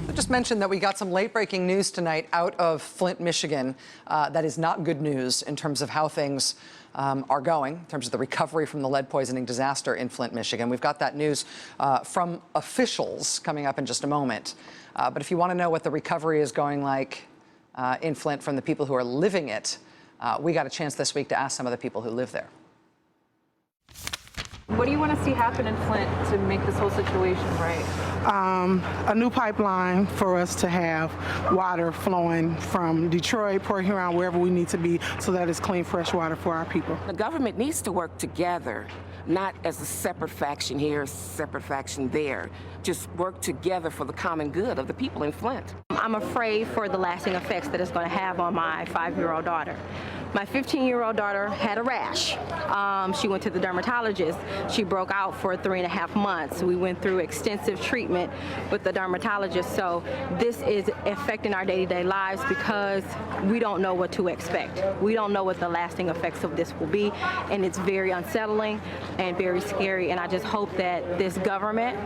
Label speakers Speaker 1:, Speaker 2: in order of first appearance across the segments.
Speaker 1: I just mentioned that we got some late-breaking news tonight out of Flint, Michigan. That is not good news in terms of how things are going, in terms of the recovery from the lead poisoning disaster in Flint, Michigan. We've got that news from officials coming up in just a moment. But if you want to know what the recovery is going like in Flint from the people who are living it, we got a chance this week to ask some of the people who live there.
Speaker 2: What do you want to see happen in Flint to make this whole situation right?
Speaker 3: A new pipeline for us to have water flowing from Detroit, Port Huron, wherever we need to be, so that it's clean, fresh water for our people.
Speaker 4: The government needs to work together, not as a separate faction here, separate faction there. Just work together for the common good of the people in Flint.
Speaker 5: I'm afraid for the lasting effects that it's going to have on my 5-year-old daughter. My 15-year-old daughter had a rash. She went to the dermatologist. She broke out for 3.5 months. We went through extensive treatment with the dermatologist. So this is affecting our day-to-day lives because we don't know what to expect. We don't know what the lasting effects of this will be, and it's very unsettling and very scary. And I just hope that this government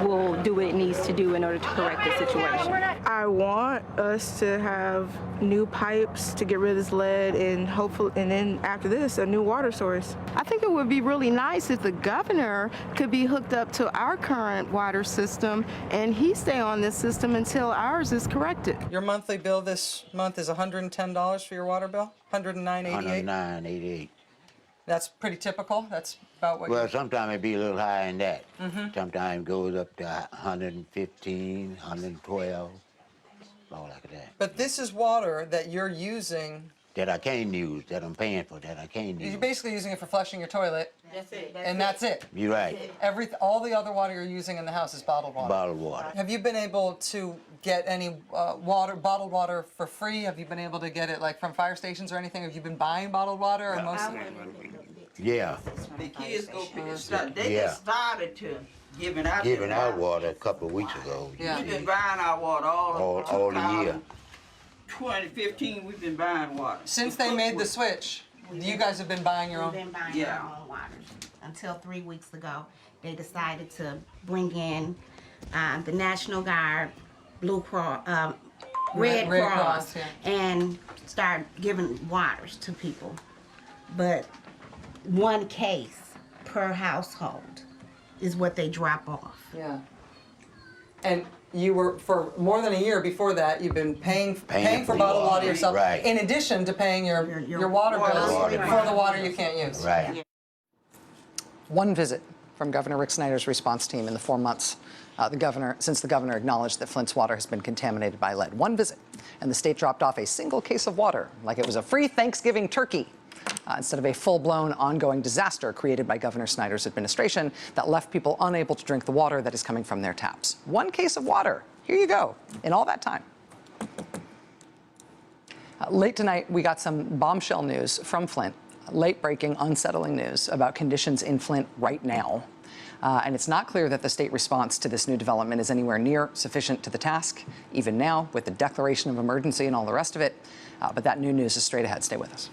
Speaker 5: will do what it needs to do in order to correct the situation.
Speaker 6: I want us to have new pipes to get rid of this lead, and hopefully, and then after this, a new water source.
Speaker 7: I think it would be really nice if the governor could be hooked up to our current water system and he stay on this system until ours is corrected.
Speaker 1: Your monthly bill this month is $110 for your water bill? $109.88?
Speaker 8: $109.88.
Speaker 1: That's pretty typical? That's about what
Speaker 8: Well, sometimes it be a little higher than that. Sometimes it goes up to 115, 112, all like that.
Speaker 1: But this is water that you're using.
Speaker 8: That I can't use, that I'm paying for, that I can't use.
Speaker 1: You're basically using it for flushing your toilet.
Speaker 6: That's it.
Speaker 1: That's it.
Speaker 8: You're right.
Speaker 1: All the other water you're using in the house is bottled water.
Speaker 8: Bottled water.
Speaker 1: Have you been able to get any bottled water for free? Have you been able to get it like from fire stations or anything? Have you been buying bottled water or mostly?
Speaker 8: Yeah.
Speaker 9: The kids go pick it up. They just started to giving out
Speaker 8: water a couple of weeks ago.
Speaker 1: Yeah.
Speaker 9: We've been buying our water
Speaker 8: all the year.
Speaker 9: 2015, we've been buying water.
Speaker 1: Since they made the switch, you guys have been buying your own?
Speaker 10: We've been buying our own water. Until 3 weeks ago, they decided to bring in the National Guard, Blue Cross, Red Cross, and start giving waters to people. But 1 case per household is what they drop off.
Speaker 1: Yeah. And you were, for more than a year before that, you've been paying for bottled water yourself,
Speaker 8: right,
Speaker 1: in addition to paying your water bills for the water you can't use.
Speaker 8: Right.
Speaker 1: One visit from Governor Rick Snyder's response team in the 4 months since the governor acknowledged that Flint's water has been contaminated by lead. One visit, and the state dropped off a single case of water like it was a free Thanksgiving turkey. Instead of a full-blown ongoing disaster created by Governor Snyder's administration that left people unable to drink the water that is coming from their taps. 1 case of water. Here you go. In all that time. Late tonight, we got some bombshell news from Flint. Late-breaking, unsettling news about conditions in Flint right now. And it's not clear that the state response to this new development is anywhere near sufficient to the task, even now, with the declaration of emergency and all the rest of it. But that new news is straight ahead. Stay with us.